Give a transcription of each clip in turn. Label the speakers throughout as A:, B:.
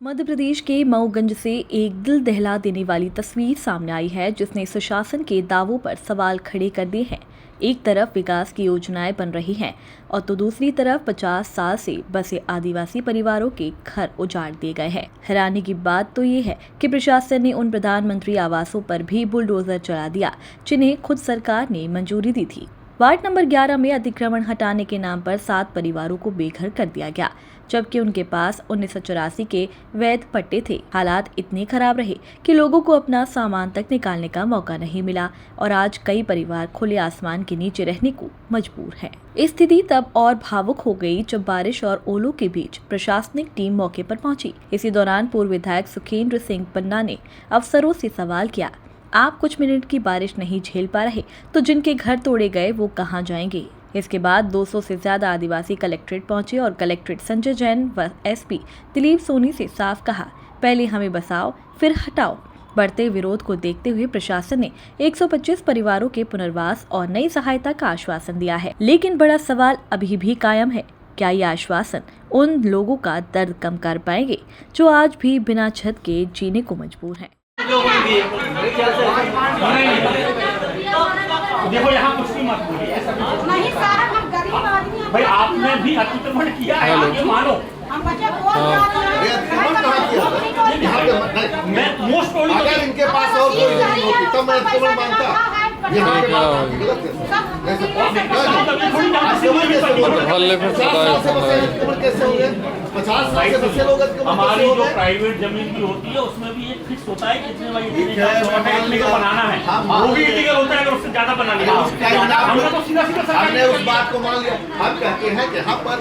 A: मध्य प्रदेश के मऊगंज से एक दिल दहला देने वाली तस्वीर सामने आई है, जिसने सुशासन के दावों पर सवाल खड़े कर दिए हैं। एक तरफ विकास की योजनाएं बन रही हैं और तो दूसरी तरफ 50 साल से बसे आदिवासी परिवारों के घर उजाड़ दिए गए हैं। हैरानी की बात तो ये है कि प्रशासन ने उन प्रधानमंत्री आवासों पर भी बुलडोजर चला दिया, जिन्हें खुद सरकार ने मंजूरी दी थी। वार्ड नंबर 11 में अतिक्रमण हटाने के नाम पर 7 परिवारों को बेघर कर दिया गया, जबकि उनके पास 1984 के वैध पट्टे थे। हालात इतने खराब रहे कि लोगों को अपना सामान तक निकालने का मौका नहीं मिला और आज कई परिवार खुले आसमान के नीचे रहने को मजबूर हैं। स्थिति तब और भावुक हो गई जब बारिश और ओलों के बीच प्रशासनिक टीम मौके पर पहुंची। इसी दौरान पूर्व विधायक सुखेंद्र सिंह पन्ना ने अफसरों से सवाल किया, आप कुछ मिनट की बारिश नहीं झेल पा रहे तो जिनके घर तोड़े गए वो कहां जाएंगे। इसके बाद 200 से ज्यादा आदिवासी कलेक्ट्रेट पहुंचे और कलेक्ट्रेट संजय जैन व एसपी दिलीप सोनी से साफ कहा, पहले हमें बसाओ फिर हटाओ। बढ़ते विरोध को देखते हुए प्रशासन ने 125 परिवारों के पुनर्वास और नई सहायता का आश्वासन दिया है, लेकिन बड़ा सवाल अभी भी कायम है, क्या ये आश्वासन उन लोगों का दर्द कम कर पाएंगे जो आज भी बिना छत के जीने को मजबूर हैं।
B: देखो यहाँ कुछ भी मत बोलिए।
C: नहीं सर, हम गरीब आदमी हैं।
B: भाई आपने भी अतिक्रमण किया है, आप ये मानो।
C: हम बच्चे
B: मैं मोस्ट प्रोबेबली
D: अगर इनके पास और कोई नहीं होती तब मैं अतिक्रमण मानता। यहाँ पे बात गलत है। 50 साल से बसे लोग
B: हमारी जो प्राइवेट जमीन की होती है उसमें भी एक फिक्स होता है कितने वाली का बनाना है, वो भी इलीगल होता है अगर उससे ज्यादा बनानी है। हमने तो सीधा
D: हमने उस बात को मान लिया। हम कहते हैं कि यहाँ पर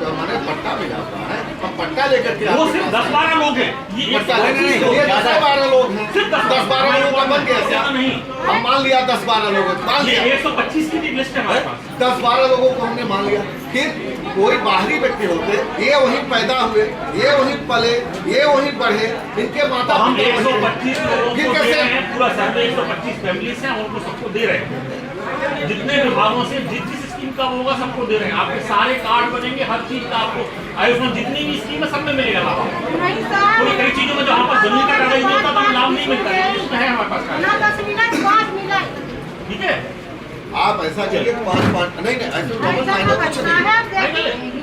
D: हमारे पट्टा मिला हुआ है, हम पट्टा लेकर के
B: वो सिर्फ 10-12 लोग हैं,
D: पट्टा लेने 10-12 लोग हैं, 10-12 लोगों का बन गया नहीं। हम मान लिया 10-12 लोगों को मान लिया,
B: 125 की लिस्ट है हमारे पास।
D: 10-12 लोगों को हमने मान लिया। फिर कोई बाहरी व्यक्ति होते, ये वहीं पैदा हुए, ये वहीं पले, ये वहीं बढ़े, इनके माता
B: हम 125 लोगों
D: फिर
B: को दे
D: कैसे
B: रहे हैं, पूरा शहर में 125 फैमिलीज हैं, उनको सबको दे रहे हैं। जितने विभागों से जिस स्कीम का होगा सबको दे रहे हैं। आपके सारे कार्ड बनेंगे, हर चीज का आपको आयुष्मान जितनी भी स्कीम है सब में मिलेगा लाभ। कोई कई चीजों में जहाँ पर जमीन का कागज नहीं होता तो लाभ नहीं मिलता है, इसमें है हमारे पास कागज। ठीक है,
D: आप ऐसा करिए 5 नहीं ऐसे फाइनल कुछ नहीं।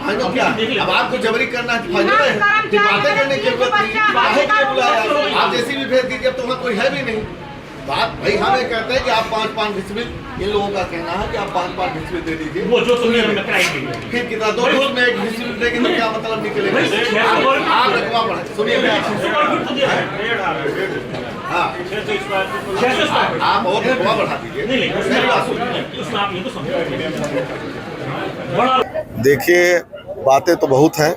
D: फाइनल क्या, अब आपको जबरी करना है, फाइनल है, बातें करने की जरूरत नहीं। काहे के लिए बुलाया आप? जैसी भी भेज दीजिए, अब तो वहाँ कोई है भी नहीं। बात भाई हम ये कहते हैं कि आप 5-5 डिसमिल, इन लोगों का कहना है कि आप 5-5 डिसमिल दे दीजिए।
B: वो जो तुमने हमें कराएंगे
D: फिर कितना 2 डिसमिल में 1 डिसमिल देंगे तो क्या मतलब निकलेगा? आप रखवा पड़ा सुनिए, हाँ आप और रखवा बढ़ा दीजिए। देखिए बातें तो बहुत हैं।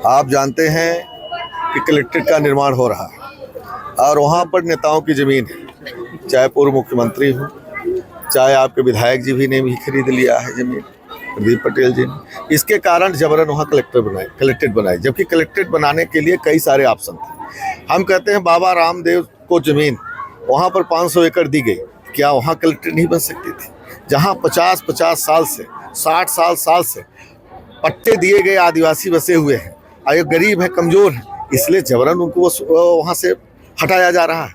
D: आप जानते हैं कि कलेक्ट्रेट का निर्माण हो रहा है और वहाँ पर नेताओं की ज़मीन है, चाहे पूर्व मुख्यमंत्री हो, चाहे आपके विधायक जी भी ने भी खरीद लिया है ज़मीन, प्रदीप पटेल जी ने। इसके कारण जबरन वहाँ कलेक्ट्रेट बनाए, जबकि कलेक्ट्रेट बनाने के लिए कई सारे ऑप्शन थे। हम कहते हैं बाबा रामदेव को ज़मीन वहाँ पर 500 एकड़ दी गई, क्या वहाँ कलेक्ट्रेट नहीं बन सकती थी? जहाँ 50 साल से 60 साल से पट्टे दिए गए आदिवासी बसे हुए हैं और ये गरीब है, कमज़ोर है, इसलिए जबरन उनको वहाँ से हटाया जा रहा है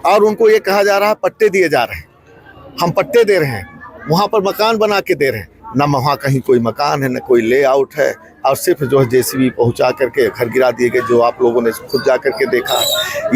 D: और उनको ये कहा जा रहा है पट्टे दिए जा रहे हैं, हम पट्टे दे रहे हैं, वहाँ पर मकान बना के दे रहे हैं। न वहाँ कहीं कोई मकान है, न कोई लेआउट है, और सिर्फ जो है जेसीबी पहुँचा करके घर गिरा दिए गए, जो आप लोगों ने खुद जा करके देखा है।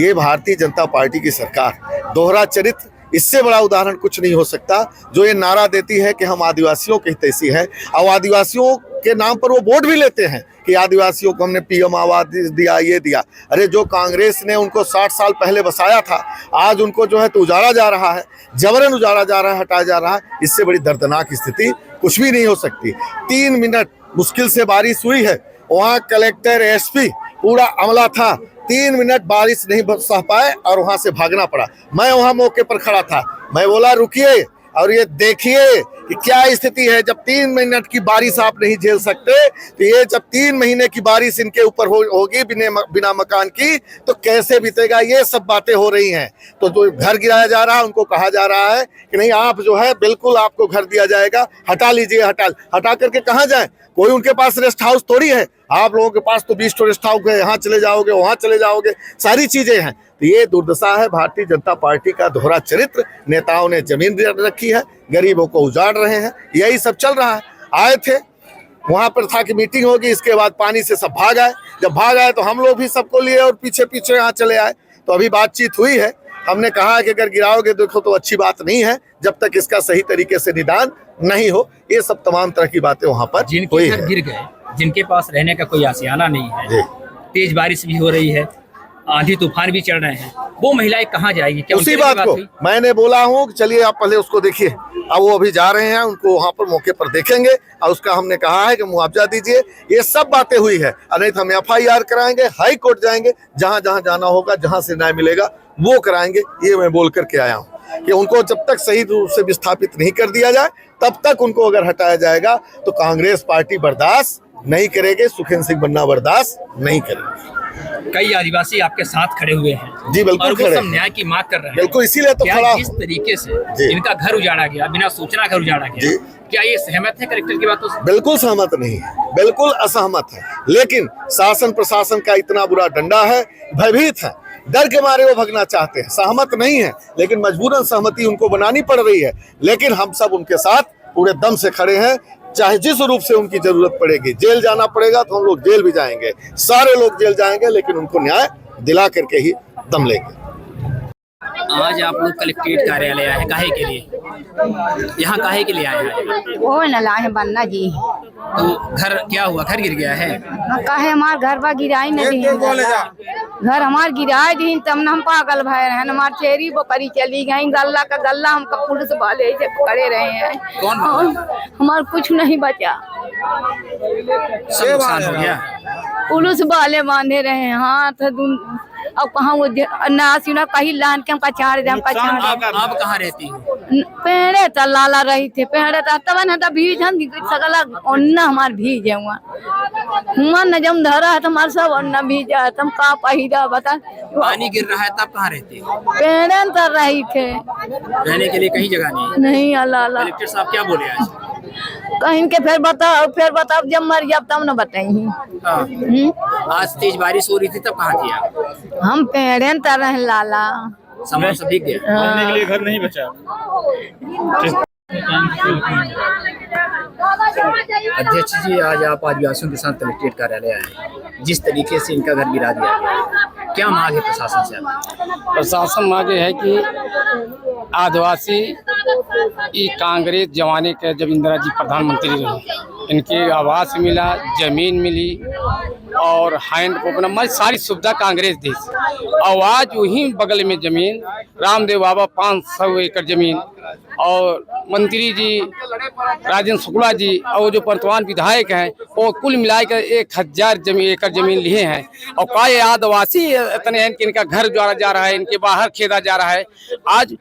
D: ये भारतीय जनता पार्टी की सरकार दोहरा चरित्र, इससे बड़ा उदाहरण कुछ नहीं हो सकता। जो ये नारा देती है कि हम आदिवासियों के हितैषी हैं और आदिवासियों के नाम पर वो वोट भी लेते हैं कि आदिवासियों को हमने पीएम आवास दिया, ये दिया। अरे जो कांग्रेस ने उनको 60 साल पहले बसाया था, आज उनको जो है तो उजाड़ा जा रहा है, जबरन उजाड़ा जा रहा है, हटाया जा रहा है। इससे बड़ी दर्दनाक स्थिति कुछ भी नहीं हो सकती। 3 मिनट मुश्किल से बारिश हुई है, वहाँ कलेक्टर एसपी पूरा अमला था, 3 मिनट बारिश नहीं सह पाए और वहाँ से भागना पड़ा। मैं वहाँ मौके पर खड़ा था, मैं बोला रुकिए और ये देखिए कि क्या स्थिति है। जब 3 मिनट की बारिश आप नहीं झेल सकते, तो ये जब 3 महीने की बारिश इनके ऊपर होगी बिना मकान की, तो कैसे बीतेगा। ये सब बातें हो रही हैं। तो जो घर गिराया जा रहा है उनको कहा जा रहा है कि नहीं, आप जो है बिल्कुल आपको घर दिया जाएगा, हटा लीजिए। हटा करके कहाँ जाए, कोई उनके पास रेस्ट हाउस थोड़ी है। आप लोगों के पास तो 20 रेस्ट हाउस है, यहाँ चले जाओगे, वहां चले जाओगे, सारी चीजें हैं। तो ये दुर्दशा है भारतीय जनता पार्टी का दोहरा चरित्र। नेताओं ने जमीन रखी है, गरीबों को उजाड़ रहे हैं, यही सब चल रहा है। आए थे, वहां पर था कि मीटिंग होगी, इसके बाद पानी से सब भाग आए। जब भाग आए तो हम लोग भी सबको लिए और पीछे पीछे यहाँ चले आए। तो अभी बातचीत हुई है, हमने कहा कि अगर गिराओगे देखो तो अच्छी बात नहीं है, जब तक इसका सही तरीके से निदान नहीं हो। ये सब तमाम तरह की बातें वहां पर
E: जिनके घर गिर गए, जिनके पास रहने का कोई आशियाना नहीं है, तेज बारिश भी हो रही है, आंधी तूफान भी चल रहे हैं, वो महिलाएं कहाँ जाएगी? क्या
D: उसी बात को मैंने बोला हूँ कि चलिए आप पहले उसको देखिए। अब वो अभी जा रहे हैं, उनको वहां पर मौके पर देखेंगे और उसका हमने कहा है कि मुआवजा दीजिए। ये सब बातें हुई है, नहीं तो हम FIR कराएंगे, हाई कोर्ट जाएंगे, जहां जहां जाना होगा, जहां से न्याय मिलेगा वो कराएंगे। ये मैं बोल करके आया हूँ कि उनको जब तक सही रूप से विस्थापित नहीं कर दिया जाए, तब तक उनको अगर हटाया जाएगा तो कांग्रेस पार्टी बर्दाश्त नहीं करेगी, सुखेंद्र सिंह बन्ना बर्दाश्त नहीं करेंगे।
E: कई आदिवासी आपके साथ खड़े हुए हैं
D: जी, बिल्कुल
E: और वो
D: खड़े
E: सब न्याय की मांग कर रहे हैं।
D: बिल्कुल, इसीलिए तो खड़ा।
E: जिस तरीके से इनका घर उजाड़ा गया, बिना सूचना घर उजाड़ा गया, क्या ये सहमत है कलेक्टर की बातों से?
D: बिल्कुल सहमत नहीं है, बिल्कुल असहमत है। लेकिन शासन प्रशासन का इतना बुरा डंडा है, भयभीत है, डर के मारे वो भगना चाहते हैं, सहमत नहीं है, लेकिन मजबूरन सहमति उनको बनानी पड़ रही है। लेकिन हम सब उनके साथ पूरे दम से खड़े हैं, चाहे जिस रूप से उनकी जरूरत पड़ेगी। जेल जाना पड़ेगा तो हम लोग जेल भी जाएंगे, सारे लोग जेल जाएंगे, लेकिन उनको न्याय दिला करके ही दम लेंगे।
E: आज आप लोग कलेक्ट्रेट कार्यालय आए हैं, काहे के लिए? यहाँ काहे के लिए आए हैं?
C: वो न लाए बन्ना जी,
E: तो घर क्या हुआ? घर गिर गया है?
C: कहे हमार घर पर गिराई न दी, घर हमार गिराई दी, तब न हम पागल भय रहे। हमार चेरी बकरी चली गई, गल्ला का गल्ला हमका पुलिस वाले से करे रहे हैं।
E: कौन?
C: हमार कुछ नहीं बचा,
E: सब नुकसान हो गया।
C: पुलिस वाले बांधे रहे हाथ। अब कहाँ वो नासी ना कहीं लान के हमका चार दे, हमका चार।
E: आप कहाँ रहती हो?
C: पेड़े त लाला रही थे, पेड़े तब न तब भीज हम सकला ओन्ना हमार भीज हुआ हुआ न जम धरा है हमार सब ओन्ना भीजा है। तुम का पहिरा बता,
E: पानी गिर रहा है तब कहाँ रहती हो?
C: पेड़े तर रही थे,
E: रहने के लिए कहीं जगह नहीं है?
C: नहीं अल्लाह।
E: कलेक्टर साहब क्या बोले आज?
C: कहीं के फिर बताओ जब मर जाब तब न बताई।
E: आज तेज बारिश हो रही थी तब कहाँ थी आप?
C: हम पेड़े तर रहे लाला,
E: सामान सब भीग गया।
F: रहने के लिए घर नहीं बचा।
E: अध्यक्ष जी, आज आप आदिवासियों के साथ कलेक्ट्रेट कार्यालय आए, जिस तरीके से इनका घर गिरा दिया गया, क्या मांग है प्रशासन से?
F: प्रशासन मांग है कि आदिवासी कांग्रेस जमाने के जब इंदिरा जी प्रधानमंत्री रहे, इनके आवास मिला, जमीन मिली और हैंड पंप सारी सुविधा कांग्रेस दी। और आज वहीं बगल में जमीन रामदेव बाबा 500 एकड़ जमीन और मंत्री जी राजेंद्र शुक्ला जी और जो वर्तमान विधायक हैं वो कुल मिलाकर 1000 एकड़ जमीन लिए हैं। और कई आदिवासी इतने हैं कि इनका घर उजाड़ा जा रहा है, इनके बाहर खेदा जा रहा है। आज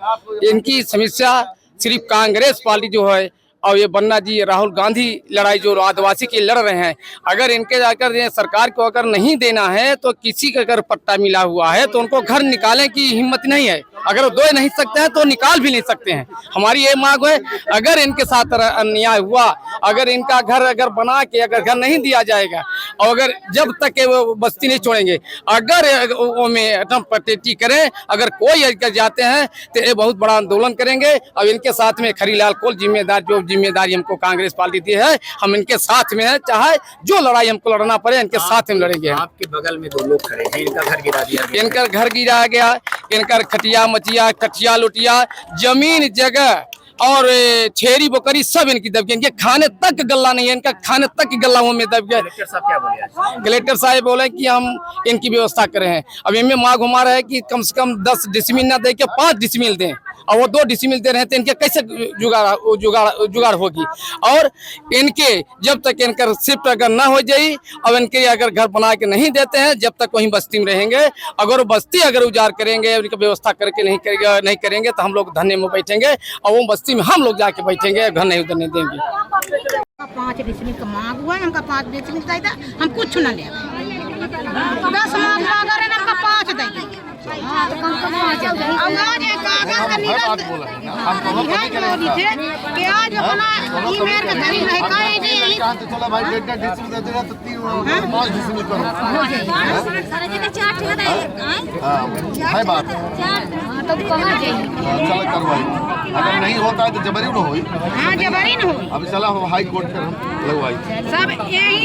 F: इनकी समस्या सिर्फ कांग्रेस पार्टी जो है और ये बन्ना जी राहुल गांधी लड़ाई जो आदिवासी की लड़ रहे हैं, अगर इनके जाकर सरकार को अगर नहीं देना है तो किसी का अगर पट्टा मिला हुआ है तो उनको घर निकालने की हिम्मत नहीं है। अगर दे नहीं सकते हैं तो निकाल भी नहीं सकते हैं। हमारी ये मांग है, अगर इनके साथ अन्याय हुआ, अगर इनका घर अगर बना के अगर घर नहीं दिया जाएगा और अगर जब तक वो बस्ती नहीं छोड़ेंगे, अगर वो में अटम पटेटी करें, अगर कोई जाते हैं तो ये बहुत बड़ा आंदोलन करेंगे। और इनके साथ में खरीलाल कोल जिम्मेदारी हमको कांग्रेस पार्टी दी है, हम इनके साथ में है, चाहे जो लड़ाई हमको लड़ना पड़े इनके साथ में लड़ेंगे।
E: आपके बगल में 2 लोग खड़े हैं, इनका घर गिरा दिया गया।
F: इनका घर गिराया गया, इनका खटिया मचिया कचिया लुटिया जमीन जगह और छेरी बकरी सब इनकी दब गई। इनके खाने तक गल्ला नहीं है, इनका खाने तक गल्ला में दब गया।
E: कलेक्टर साहब क्या बोले आज?
F: कलेक्टर साहब बोले कि हम इनकी व्यवस्था करें हैं। अब इनमें मांग हमारा है कि कम से कम 10 डिसमिल ना दे के 5 डिसमिल दें और वो 2 डिसिमिल दे रहे हैं, तो इनके कैसे जुगाड़ होगी। और इनके जब तक इनका शिफ्ट अगर ना हो जाए और इनके अगर घर बना के नहीं देते हैं, जब तक वहीं बस्ती में रहेंगे। अगर वो बस्ती अगर उजाड़ करेंगे, उनकी व्यवस्था करके नहीं करेंगे तो हम लोग धरने में बैठेंगे और वो बस्ती में हम लोग जाके बैठेंगे, घर नहीं उतरने देंगे।
G: 5 डिसमिल का मांग हुआ है, हमका 5 डिसमिल चाहिए, हम कुछ न ले 10 मांग मांगा रहे, हमका 5 देंगे। आज अपना ईमेल का तारीख है काहे नहीं
H: चला भाई 1.5 डिसमिल दे देगा तो 5 डिसमिल करो है बात
G: तो कहाँ जाइए?
H: चलो करवाई, अगर नहीं होता है तो जबरी न होई।
G: हाँ जबरी न हो,
H: अब चला हाई कोर्ट पर हम लगवाई
G: सब यही